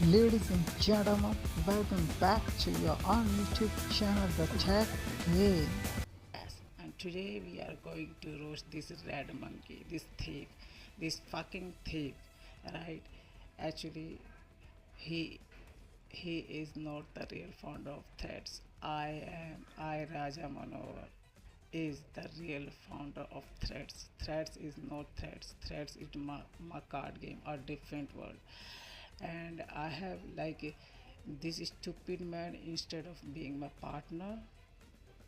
Ladies and gentlemen, welcome back to your own YouTube channel, The Tech Way. Yes, and today we are going to roast this red monkey, this thief, this fucking thief, right? Actually, he he is not the real founder of threads. I Raja Manohar is the real founder of threads. Threads is not threads. Threads is my card game, a different world. And I have like this stupid man, instead of being my partner,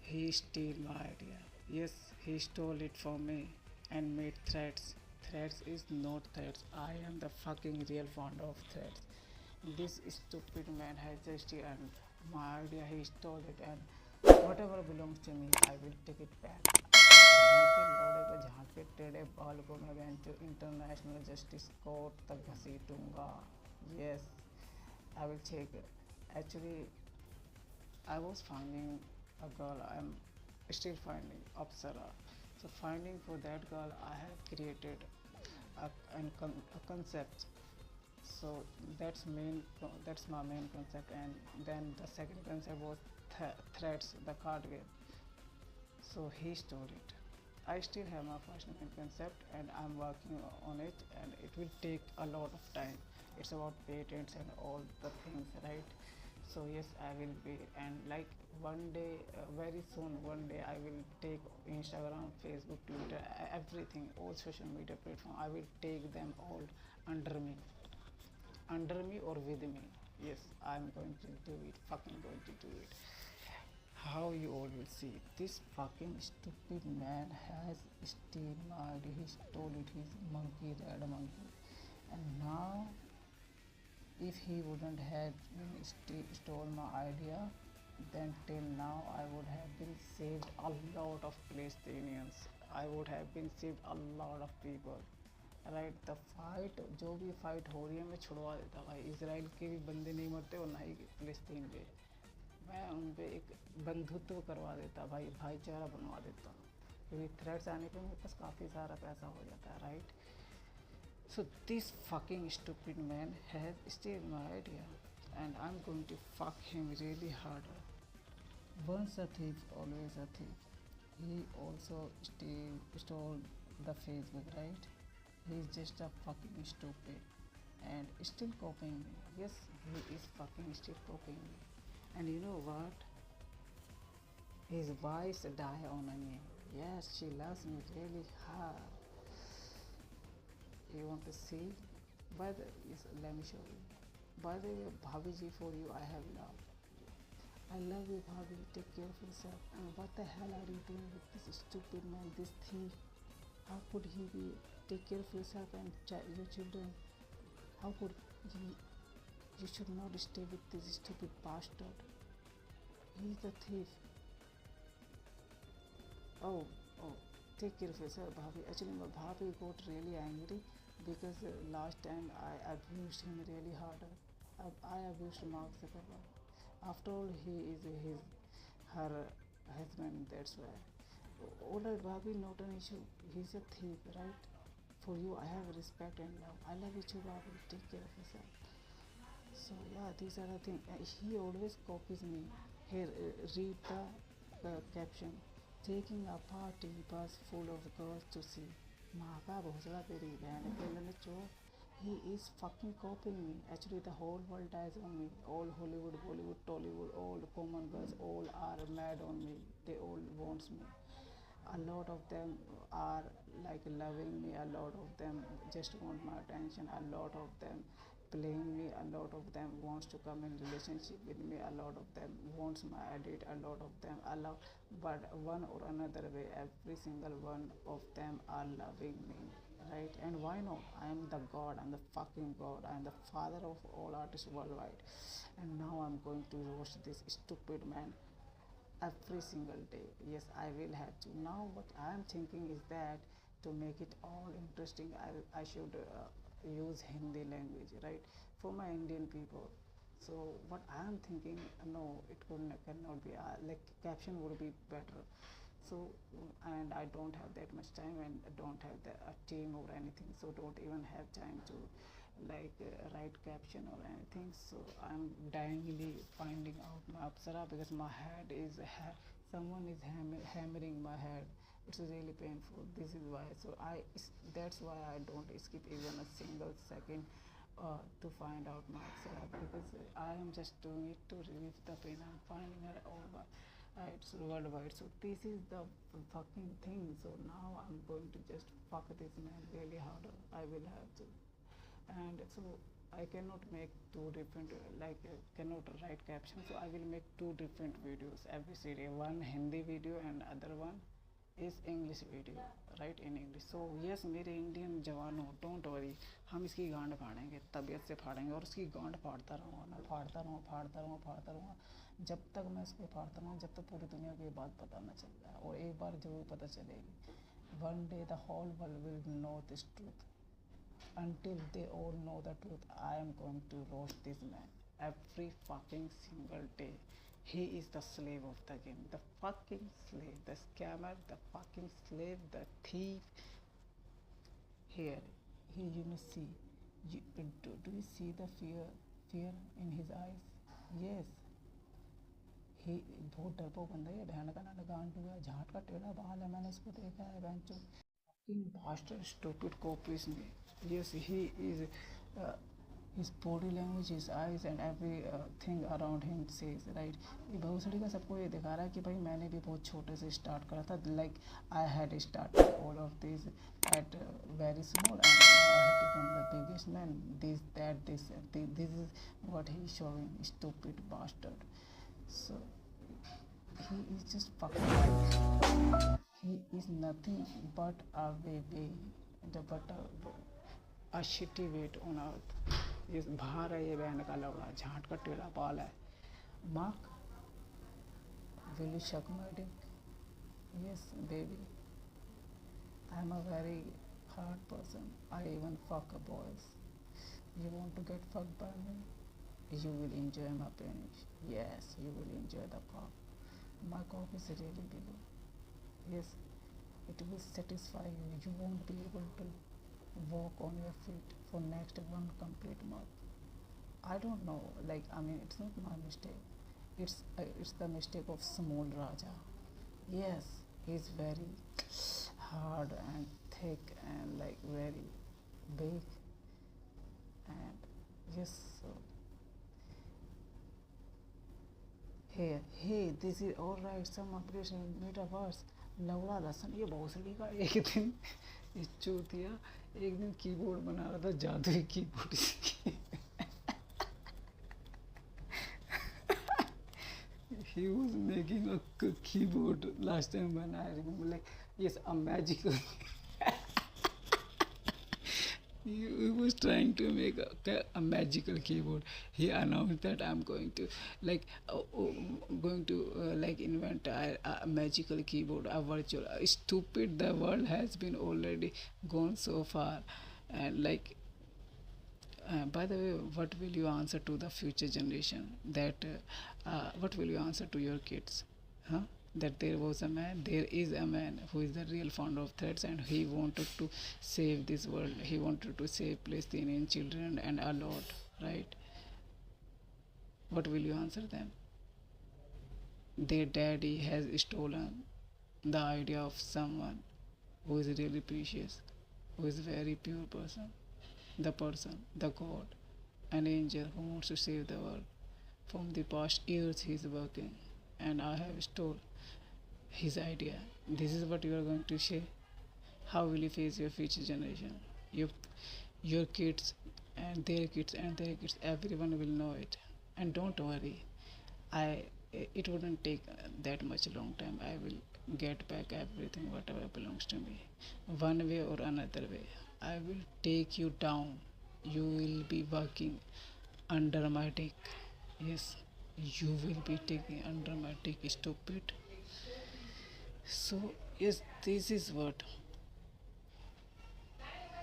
he stole my idea. Yes, he stole it from me and made threats. Threats is not threats. I am the fucking real founder of threats. This stupid man has just and my idea. He stole it, and whatever belongs to me, I will take it back. Dhoni के लौड़े को झांके टेढ़े बाल को मैं बेंचो international justice court तक घसीटूंगा. Yes, I will take it. Actually, I was finding a girl. I'm still finding Apsara. So finding for that girl, I have created a concept. So that's my main concept, and then the second concept was threats, the card game. So he stole it. I still have my first main concept, and I'm working on it, and it will take a lot of time. It's about patents and all the things, right? So yes, I will be, and like one day, very soon, one day I will take Instagram, Facebook, Twitter, everything, all social media platform. I will take them all under me, or with me. Yes, I'm going to do it. Fucking going to do it. How you all will see. This fucking stupid man has steal my idea. He stole it. He's monkey, red monkey. And now, if he wouldn't have stole my idea, then till now I would have been saved a lot of Palestinians. I would have been saved a lot of people. Right the fight, जो भी fight हो रही है मैं छुड़वा देता भाई. Israel के भी बंदे नहीं मरते और ना ही फिलिस्तीन के. मैं उन पर एक बंधुत्व करवा देता भाई, भाईचारा बनवा देता. क्योंकि थ्रेड्स आने पे मेरे पास काफ़ी सारा पैसा हो जाता है, right. So this fucking stupid man has still my idea, and I'm going to fuck him really harder. Once a thief, always a thief. He also stole the Facebook, right? He's just a fucking stupid and still copying me. Yes, he is fucking still copying me. And you know what? His wife die on me. Yes, she loves me really hard. You want to see? Yes, let me show you. By the way, Bhabhi ji, for you I have love. I love you, Bhabhi. Take care of yourself. And what the hell are you doing with this stupid man, this thief? How could he be? Take care of yourself and your children. How could he? You should not stay with this stupid bastard. He's a thief. Oh, oh, take care of yourself, Bhabhi. Actually, my Bhabhi got really angry because last time I abused him really hard. I abused Mark Zuckerberg. After all, he is her husband. That's why. Alright, Bhabhi, not an issue. He's a thief, right? For you, I have respect and love. I love you too, Bhabhi. Take care of yourself. So yeah, these are the things. He always copies me. Here, read the caption. Taking a party bus full of girls to see. माँ का भोसड़ा तेरी बहन के लने चो. He is fucking copying me. Actually, the whole world dies on me. All Hollywood, Bollywood, Tollywood, all common girls, all are mad on me. They all wants me. A lot of them are like loving me. A lot of them just want my attention. A lot of them playing me. A lot of them wants to come in relationship with me. A lot of them wants my edit. A lot of them allow, but one or another way, every single one of them are loving me, right? And why not? I am the god. I'm the fucking god. I'm the father of all artists worldwide. And now I'm going to roast this stupid man every single day. Yes, I will have to. Now what I am thinking is that to make it all interesting, I should use Hindi language, right, for my Indian people. So what I am thinking, no, cannot be, like caption would be better. So, and I don't have that much time, and I don't have a team or anything, so don't even have time to like write caption or anything. So I'm dyingly finding out my Apsara because my head is someone is hammering my head. It's really painful. This is why. So that's why I don't skip even a single second to find out my Apsara, because I am just doing it to relieve the pain. I'm finding her over. It's worldwide. So this is the fucking thing. So now I'm going to just fuck this man really harder. I will have to. And so I cannot make two different cannot write captions, so I will make two different videos every series. One Hindi video and other one is English video, right, in English. So yes, मेरे Indian जवानों, don't worry, हम इसकी गांड फाड़ेंगे, तबीयत से फाड़ेंगे और उसकी गांड फाड़ता रहूँगा मैं, फाड़ता रहूँगा, फाड़ता रहूँगा, फाड़ता रहूँगा, जब तक मैं उसको फाड़ता रहूँगा, जब तक पूरी दुनिया को ये बात पता न चल जाए। और एक बार जरूर पता चलेगी, one day the whole world will know this truth. Until they all know the truth, I am going to roast this man every fucking single day. He is the slave of the game, the fucking slave, the scammer, the fucking slave, the thief. Here, you know, see, do you see the fear in his eyes? Yes, ही बहुत डरपोक बंदा है, बहन का नाना गांडू है, झाट का टेढ़ा बाल है, मैंने इसको देखा है बेंचो, bastard, stupid copies me. Yes, he is. His body language, his eyes and every thing around him says, right. ये भोसड़ी का सबको ये दिखा रहा है कि भाई मैंने भी बहुत छोटे से स्टार्ट करा था, like I had started all of this at very small and now I have become the biggest man. This is what he is showing, stupid bastard. So he is just fucking right. He is nothing but a baby, a shitty weight on earth. ये भार है, ये बहन का लवड़ा, झांट का टेढ़ा बाल है. Mark, will you suck my dick? Yes, baby. I'm a very hard person. I even fuck boys. You want to get fucked by me? You will enjoy my penis. Yes, you will enjoy the cock. My cock is really big. Yes, it will satisfy you. You won't be able to walk on your feet for next one complete month. I don't know, like, I mean, it's not my mistake. It's the mistake of small Raja. Yes, he's very hard and thick and like very big. And yes, so hey, this is all right. Some updates in metaverse. लवड़ा लसन, ये भोसड़ी का एक दिन इस चूतिया एक दिन कीबोर्ड बना रहा था, जादुई keyboard. He was making a keyboard last time when I remember, like, yes, a magical. He was trying to make a magical keyboard. He announced that I'm going to like invent a magical keyboard, a virtual. Stupid, the world has been already gone so far. And like, by the way, what will you answer to the future generation? What will you answer to your kids? Huh? That there is a man who is the real founder of threats, and he wanted to save this world. He wanted to save Palestinian children and a lot, right? What will you answer them? Their daddy has stolen the idea of someone who is really precious, who is a very pure person, the God, an angel who wants to save the world. From the past years he is working, and I have stole his idea. This is what you are going to say. How will you face your future generation? Your kids and their kids and their kids, everyone will know it. And don't worry, I it wouldn't take that much long time. I will get back everything whatever belongs to me, one way or another way. I will take you down. You will be working under my dick. Yes, you will be taking under my dick, stupid. So yes, this is what.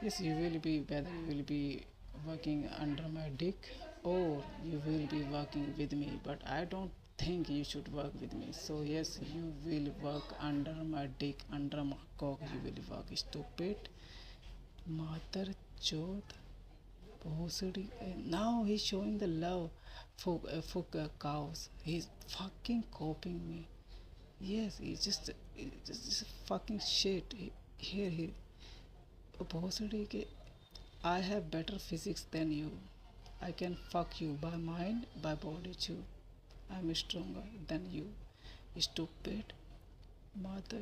Yes, you will be, whether you will be working under my dick or you will be working with me, but I don't think you should work with me. So yes, you will work under my dick, under my cock. You will work, stupid mother chode Bhosdi, now he's showing the love for cows. He's fucking copying me. Yes, he's just fucking shit. Here he Bhosdi ke I have better physics than you. I can fuck you by mind, by body too. I'm stronger than you. Stupid mother.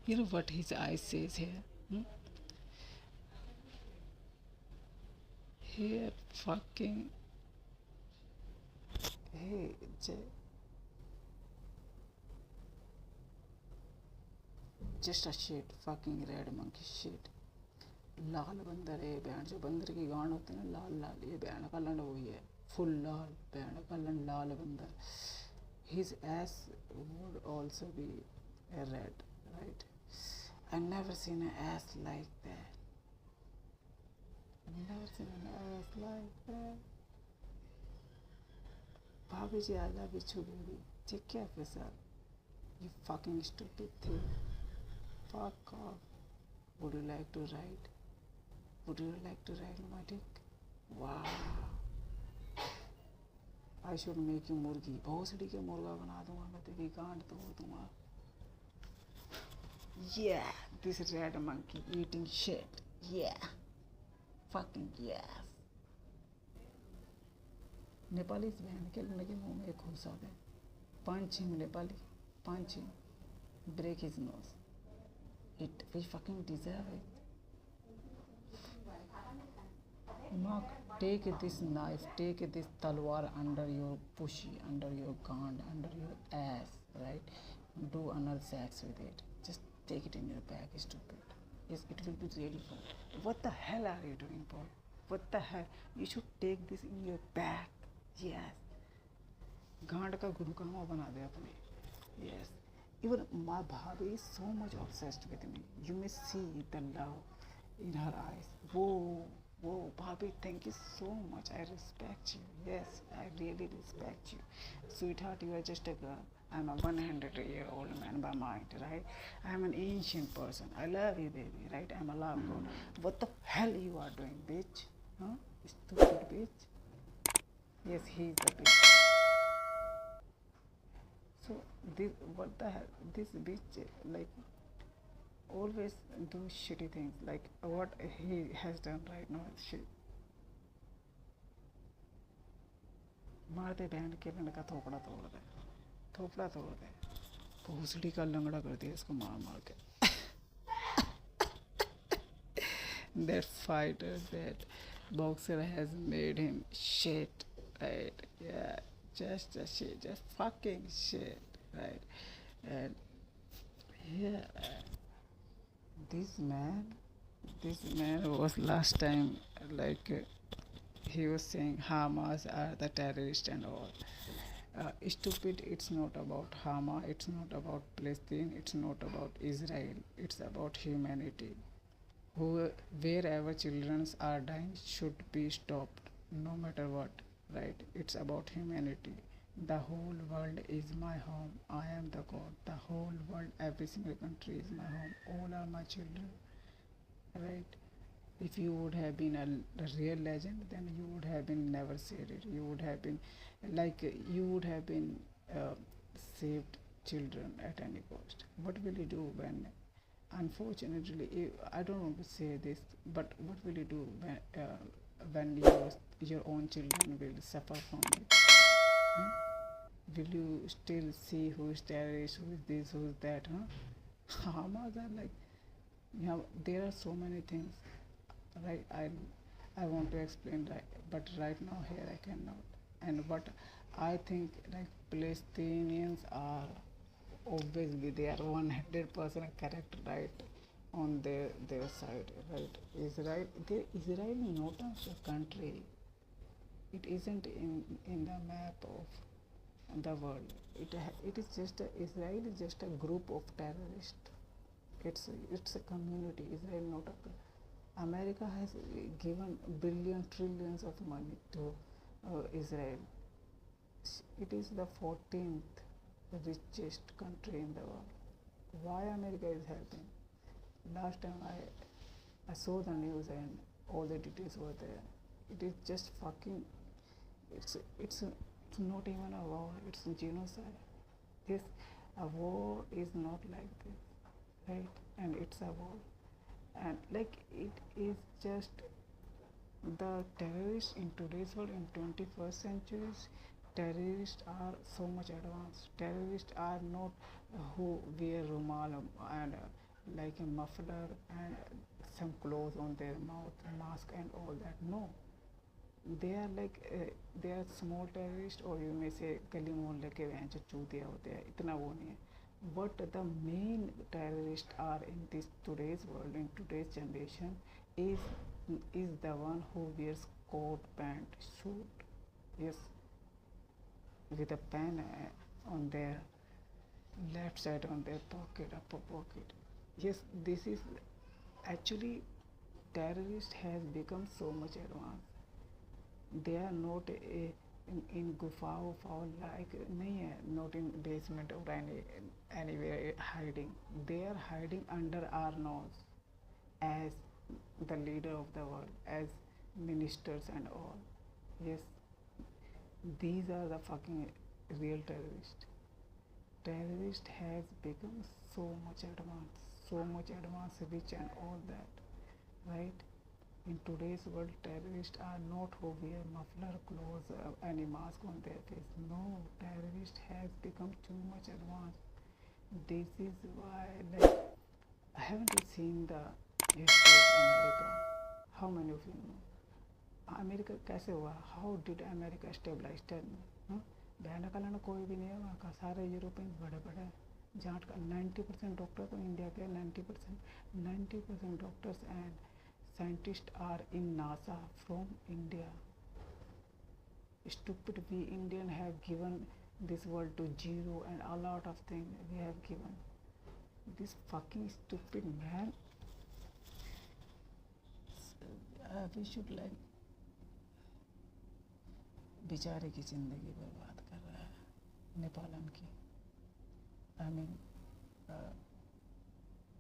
You know what his eyes says here? Hmm? Here fucking hey just a shit fucking red monkey shit. लाल बंदर है band जो बंदर की गांड होती है ना लाल लाल ये बैंड का लंड वही है फुल लाल बैंड का लंड लाल बंदर his ass would also be a red right I never seen an ass like that I never seen an ass like that भाभी जी I love you too baby take care of yourself you fucking stupid thing fuck off would you like to ride would you like to ride my dick wow I should make you मुर्गी भोसड़ी के मुर्गा बना दूंगा मैं तेरी गांड तोड़ दूंगा yeah this red monkey eating shit yeah fucking yes Nepali इस बहन के लगे मुंह में एक घुसा दे punch him Nepali punch him break his nose it we fucking deserve it Mark, take this knife, take this talwar under your pussy, under your gand, under your ass, right? Do anal sex with it. Just take it in your bag, stupid. Yes, it will be really fun. What the hell are you doing, boy? What the hell? You should take this in your bag. Yes. गांड का गुरुकामा बना दे अपने. Yes. Even my bhabhi is so much obsessed with me. You may see the love in her eyes. Whoa. Whoa, Bobby, thank you so much. I respect you. Yes, I really respect you. Sweetheart, you are just a girl. I'm a 100-year-old man by mind, right? I'm an ancient person. I love you, baby, right? I'm a love god. What the hell you are doing, bitch? Huh? Stupid bitch. Yes, he's the bitch. So, what the hell? This bitch, like, always do shitty things like what he has done right now is shit मार दे band के लंड का थोपड़ा तोड़ दे भोसड़ी का लंगड़ा कर दिया इसको मार मार के that fighter that boxer has made him shit right yeah just a shit just fucking shit right and yeah this man was last time like he was saying Hamas are the terrorists and all stupid it's not about Hamas it's not about Palestine it's not about Israel it's about humanity who wherever children are dying should be stopped no matter what right it's about humanity the whole world is my home I am the god the whole world every single country is my home all are my children right if you would have been a real legend then you would have been never said it you would have been like you would have been uh, saved children at any cost what will you do when unfortunately I don't want to say this but what will you do when your own children will suffer from it huh? Will you still see who is terrorist who is this who is that huh Hamas are like there are so many things right I want to explain right but right now here I cannot and what I think like Palestinians are obviously they are 100% correct right on their side right Israel is not a country it isn't in the map of the world it is just Israel is just a group of terrorists it's a community Israel not a America has given trillions of money to Israel it is the 14th richest country in the world why America is helping Last time I saw the news and all the details were there. It is just fucking. It's not even a war. It's genocide. This a war is not like this, right? And it's a war, and like it is just the terrorists in today's world in 21st centuries. Terrorists are so much advanced. Terrorists are not who wear rumal and like a muffler and some clothes on their mouth, mask and all that. No, they are like they are small terrorists, or you may say गली मोहल्ले के वहाँ जो चूतिया होते हैं, इतना वो नहीं है. But the main terrorists are in this today's world, in today's generation, is the one who wears coat, pant, suit, yes, with a pen on their left side on their pocket, upper pocket. Yes, this is actually terrorist has become so much advanced. They are not in गुफाओं like नहीं है, not in basement or anywhere hiding. They are hiding under our nose as the leader of the world, as ministers and all. Yes, these are the fucking real terrorists. Terrorist has become so much advanced, rich and all that, right? In today's world, terrorists are not who wear muffler clothes, any mask on their face. No, terrorist has become too much advanced. This is why, like, haven't you seen the history of America? How many of you know? America कैसे हुआ? How did America stabilize? Tell me. बहन का लाना कोई भी नहीं है वहाँ का, सारे यूरोपियंस बड़े बड़े जाट का 90% डॉक्टर तो इंडिया के 90% doctors and scientists are in NASA from India. Stupid, we Indian have given this world to zero and a lot of things we have given. This fucking stupid man. We should like बेचारे की ज़िंदगी बर्बाद कर रहा है नेपालन की. I mean,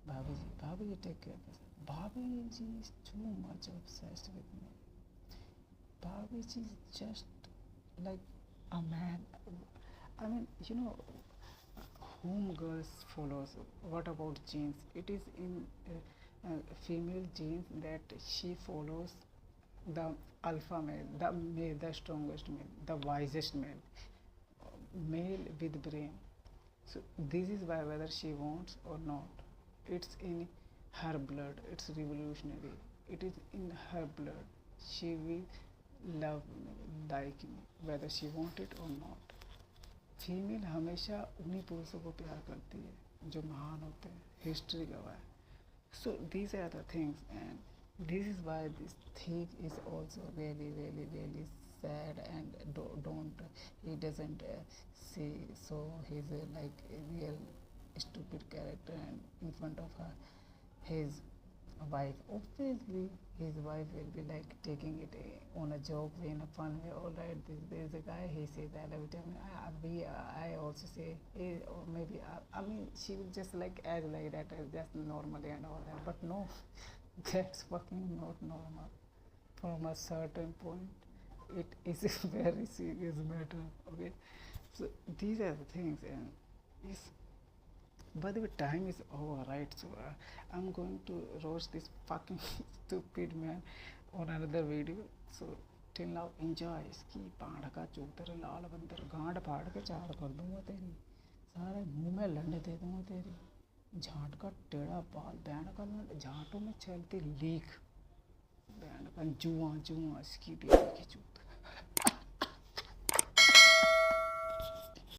भाभी जी take care. Bhabhi ji is too much obsessed with me. Bhabhi ji is just like a man. I mean, you know, whom girls follows. What about genes? It is in female genes that she follows the alpha male, the strongest male, the wisest male with brain. So this is why whether she wants or not, it's in her blood. It's revolutionary. It is in her blood. She will love me, like me, whether she want it or not. Female हमेशा उन्हीं पुरुषों को प्यार करती है जो महान होते हैं, हिस्ट्री गवाह है. So these are the things, and this is why this thing is also really sad, and don't he doesn't see, so he's like a real stupid character, and in front of her his wife, obviously his wife will be like taking it on a joke way, in a fun way. All right, there's a guy, he says I love you. I also say, or maybe I mean she will just like act like that, just normally and all that. But no, that's fucking not normal. From a certain point, it is a very serious matter. Okay, so these are the things, and it's. By the way, time is over, right? So I'm going to roast this fucking stupid man on another video. So till now, enjoy. इसकी पाड़ का चूतर लाल बंदर गांड फाड़ के चार कर दूंगा तेरी, सारे मुंह में लंड दे दूंगा तेरी, झांट का टेढ़ा बाल, बैंड का झांटों में चलती लीक, बैंड का जुआ इसकी बेटी की चूत.